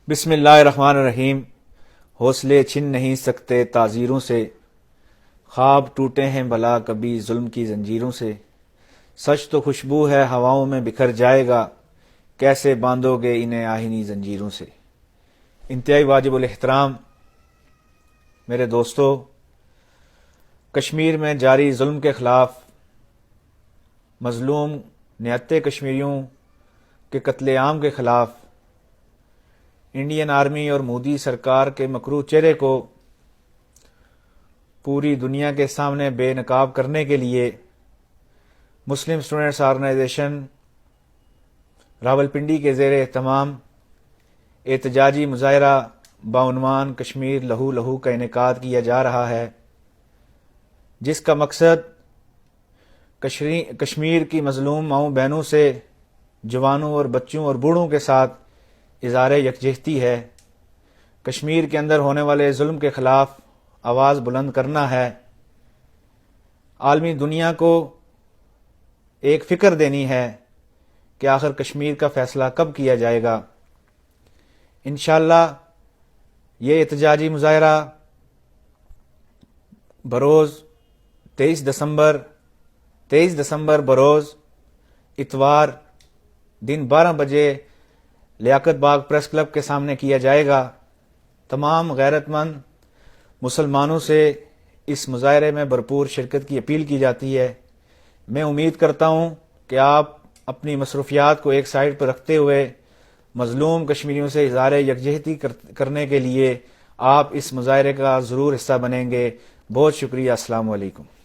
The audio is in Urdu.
بسم اللہ الرحمن الرحیم۔ حوصلے چھن نہیں سکتے تعزیروں سے، خواب ٹوٹے ہیں بھلا کبھی ظلم کی زنجیروں سے۔ سچ تو خوشبو ہے ہواؤں میں بکھر جائے گا، کیسے باندھو گے انہیں آہنی زنجیروں سے۔ انتہائی واجب الاحترام میرے دوستو، کشمیر میں جاری ظلم کے خلاف مظلوم نہتے کشمیریوں کے قتل عام کے خلاف انڈین آرمی اور مودی سرکار کے مکروہ چہرے کو پوری دنیا کے سامنے بے نقاب کرنے کے لیے مسلم اسٹوڈنٹس آرگنائزیشن راولپنڈی کے زیر اہتمام احتجاجی مظاہرہ بعنوان کشمیر لہو لہو کا انعقاد کیا جا رہا ہے، جس کا مقصد کشمیر کی مظلوم ماؤں بہنوں سے جوانوں اور بچوں اور بوڑھوں کے ساتھ اظہار یکجہتی ہے، کشمیر کے اندر ہونے والے ظلم کے خلاف آواز بلند کرنا ہے، عالمی دنیا کو ایک فکر دینی ہے کہ آخر کشمیر کا فیصلہ کب کیا جائے گا۔ انشاءاللہ یہ احتجاجی مظاہرہ بروز 23 دسمبر بروز اتوار دن 12 بجے لیاقت باغ پریس کلب کے سامنے کیا جائے گا۔ تمام غیرت مند مسلمانوں سے اس مظاہرے میں بھرپور شرکت کی اپیل کی جاتی ہے۔ میں امید کرتا ہوں کہ آپ اپنی مصروفیات کو ایک سائڈ پر رکھتے ہوئے مظلوم کشمیریوں سے اظہار یکجہتی کرنے کے لیے آپ اس مظاہرے کا ضرور حصہ بنیں گے۔ بہت شکریہ۔ السلام علیکم۔